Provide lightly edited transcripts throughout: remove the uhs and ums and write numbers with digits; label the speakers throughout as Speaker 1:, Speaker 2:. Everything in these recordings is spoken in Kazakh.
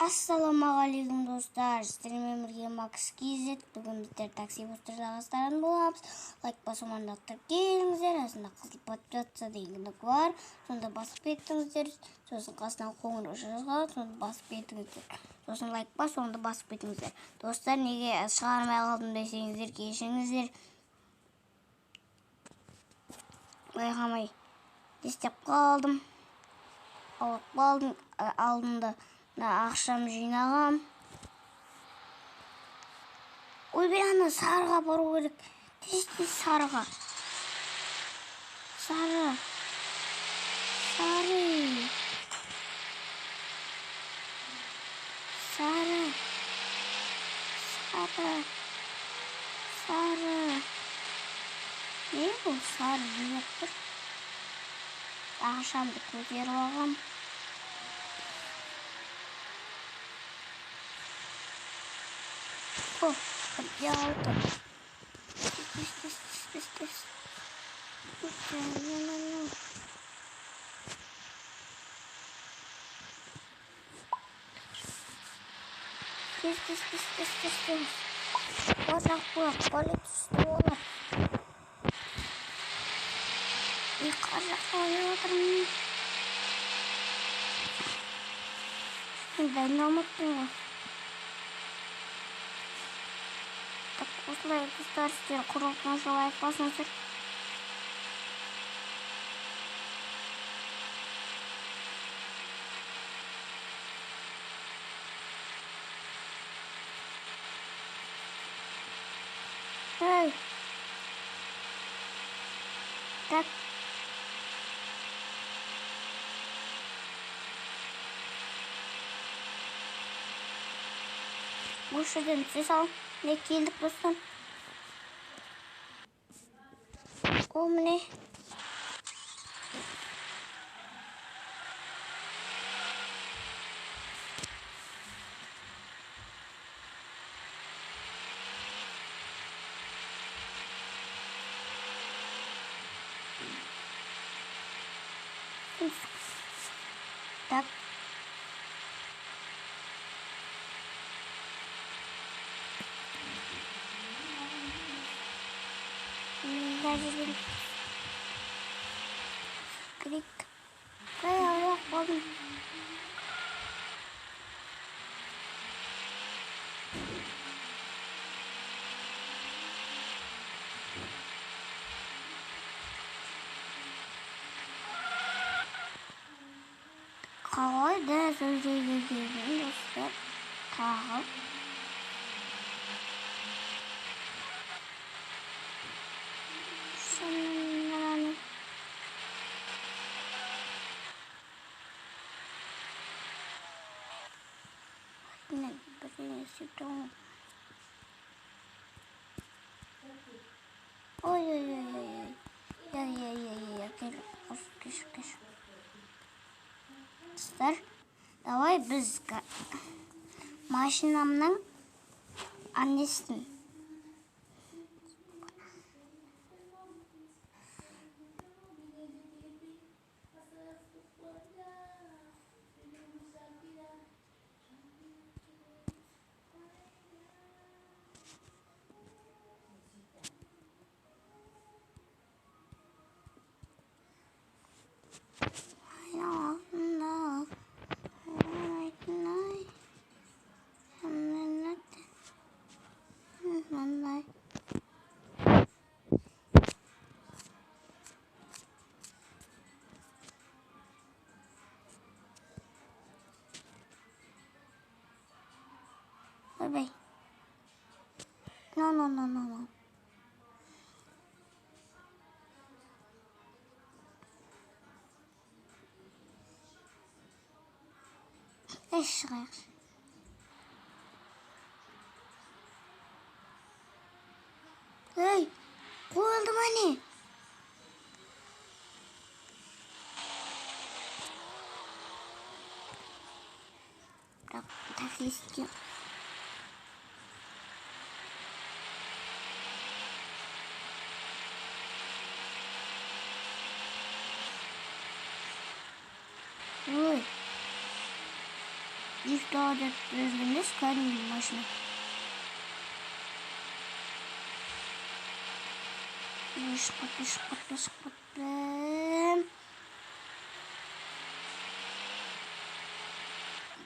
Speaker 1: Ассалаумағалейкум достар, сіздермен бірге Макс KZ. Бүгін біздер такси бұстырдағыстарын боламыз. Лайк басу мандаттыр келіңіздер, асында қызыл подписаться дегенді бар. Сонда басып кеттіңіздер, сосын қасынан қоңырау жазған, сонда басып кеттіңіздер. Сосын лайк бас, сонда басып кеттіңіздер. Достар, неге шығармай қалдым десеңіздер, кешіңіздер. Байқамай дестеп қалдым. Алып қалдым, алдымда ақшам жинағам. Ой, ана сарыға бару керек. Тез сарыға. Сары. Не бұл сары деп тұр? Ақшамды көтеріп алғам. Я алты. Осылай достар, сіздер құрылтын лайк басыңыздар. Эй! Так. Бұшыдың түсе сал. Не келдік достан? О, міне. Так. Крик. Аяқ болдым. Қалай да сөздегі келген достар. Тағып. Ой. Кеш. Достар, давай біз машинамның аннесін. Bye. No. Шығайық. Ей, қойылды ма не? Бірақ таксистке. Ой. Дрифт деп өзгенес кәдімгі машина. Шықпатпен.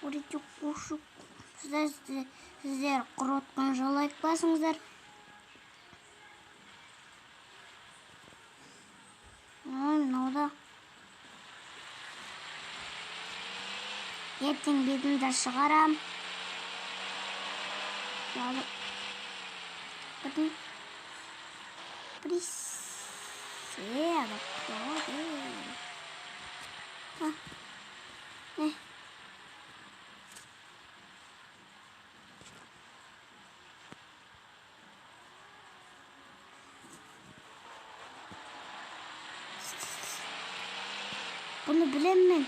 Speaker 1: Орете қошып. Сіздер құротқан жалайк басыңыздар. Мынау ертең бетімді шығарам. Присела. Bunu bilemem.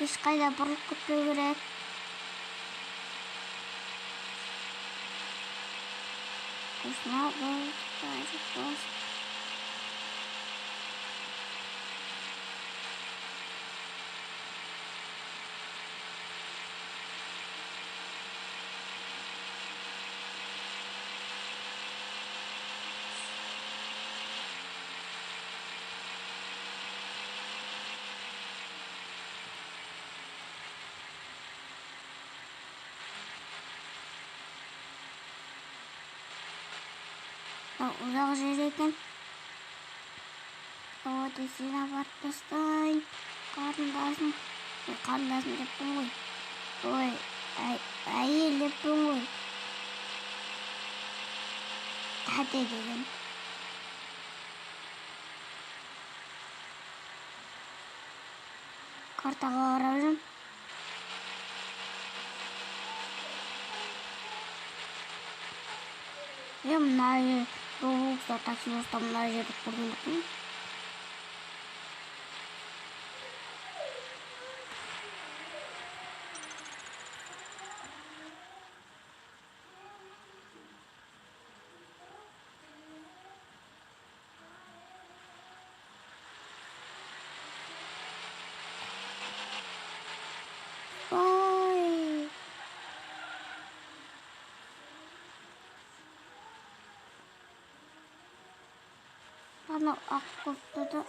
Speaker 1: Ешқайда бұрылып кетпеу керек. Ұзақ жер екен. Сен апарып тастайын. Қарындасым деппін ғой. Ой, әйел деппін ғой. Тәте деген. Картаға қарап жүрмін. Мына Roblox'ta taksi ustamlar жерді құрдым. Анау ақ кофтада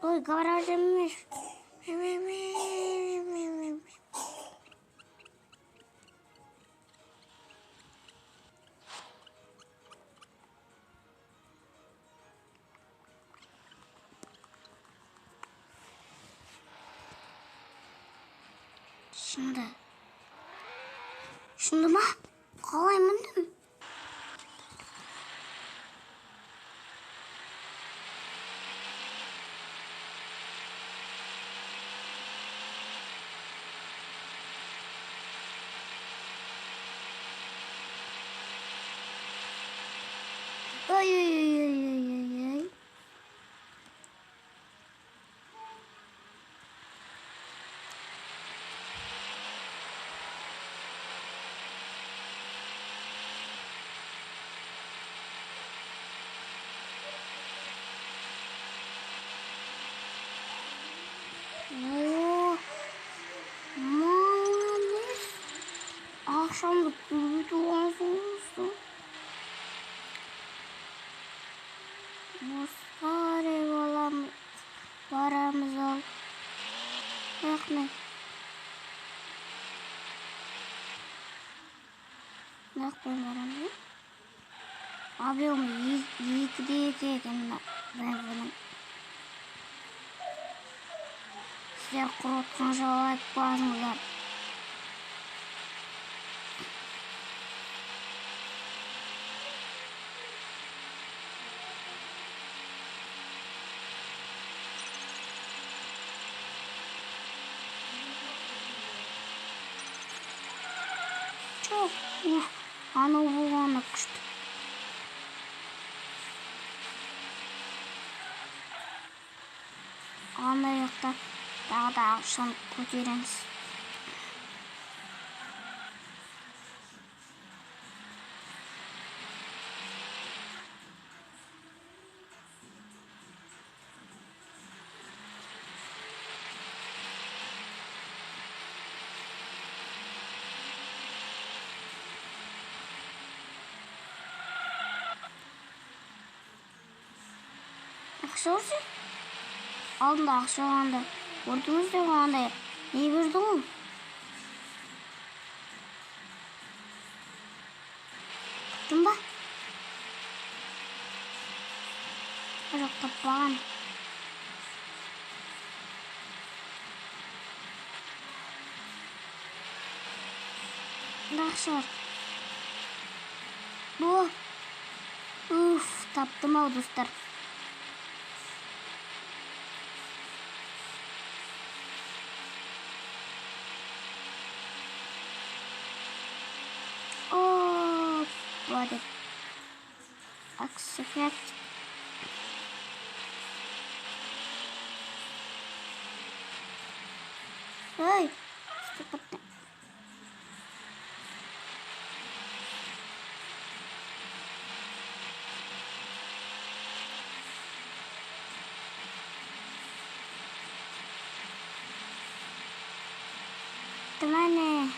Speaker 1: ой, гараж емес. Шынды ма? Қалай міндім? Ой. Ақшамды көбейтіп алсаңызды. Осылай барамыз ал. Рахмет. Нақпен барамыз. Абиом 2-де 2 екен бәрінің. Сіздер құротқан жалайк басыңыздар. Анау болғаны күшті. Ана жақта тағы да ақшаны көтереміз. ақша ұрсы? Алдында ақша оғанда. Ордыңыз деп оғанда не берді ғой? Күттің ба? Жоқ, таппаған. Ақша бар. Бұл. Таптым ау, достар. Опа деп. Аксефет. Ой, степотне. Temannya.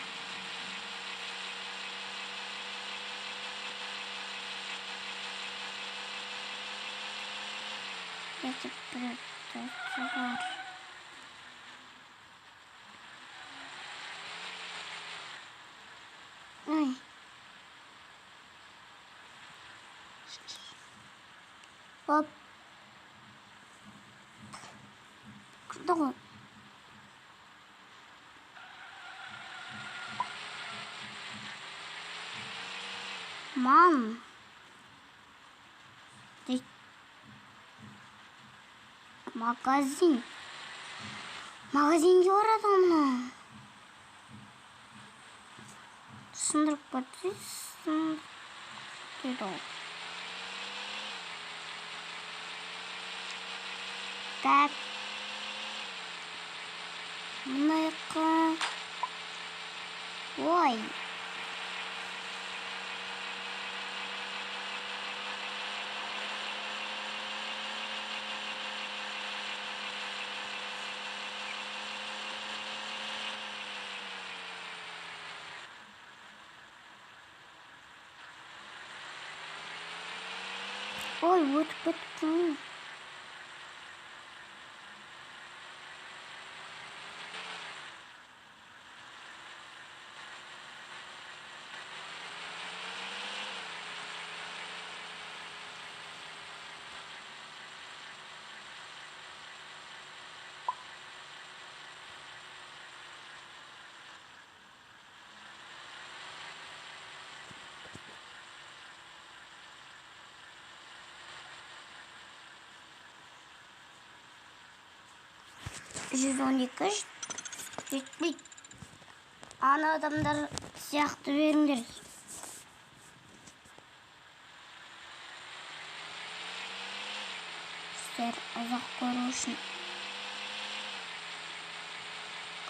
Speaker 1: Ya cepet, sabar. Hop. Tunggu. Mam. Magazin. Magazinге барады мына. Сындырып кетсін. Дейді. Так. Мынайқа. Ой. Ой, өтіп кеттім. %12 жетпейді. Ана адамдар сияқты беріңдер. Сіздер ұзақ көру үшін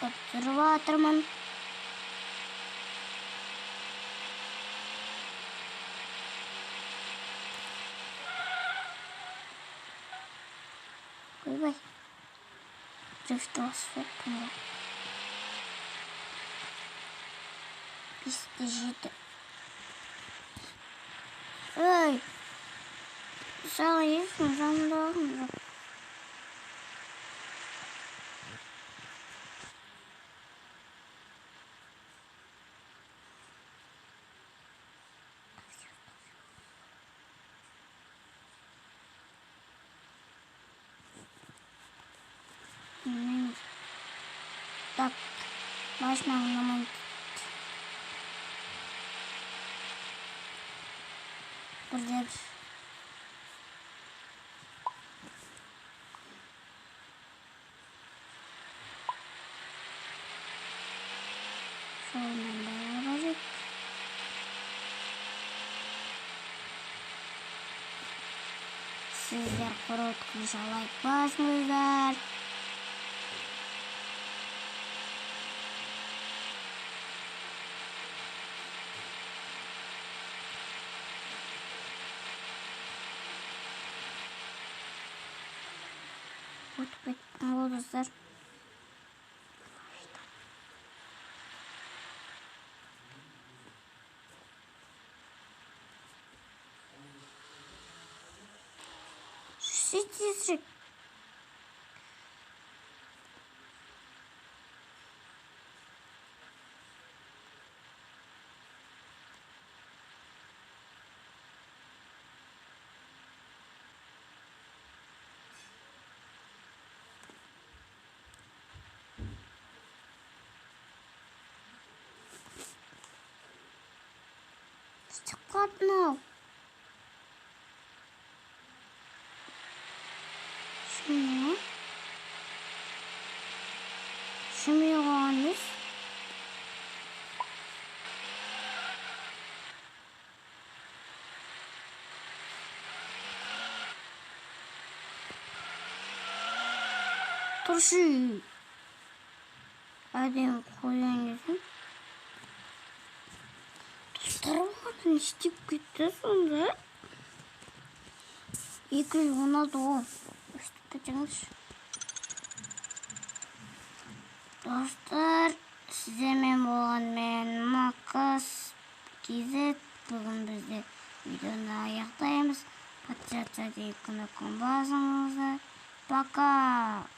Speaker 1: көп тұрып жатырмын. Ойбай. Дрифт басып жатырмын. 5-7. Ой. Саған ешкім жанымдағым жоқ. Так, машина намайын. Бірдеп. Солмен бәрі. Сіздер қоротқынша лайк басыңыздар. Өтіп кеттім ғой достар. тезірек. істеп қалды мынау. Шымай қалған емес. Тұршы. Әдем қойған кезім. Достар болғанын істеп кетті сонда. 216 о. Өстіп кетіңіз. Достар, сіздермен болған мен Макс Кизет. Бүгін бізде видеоны аяқтаймыз. Подписаться дейін кнопканы басыңыздар. Пока!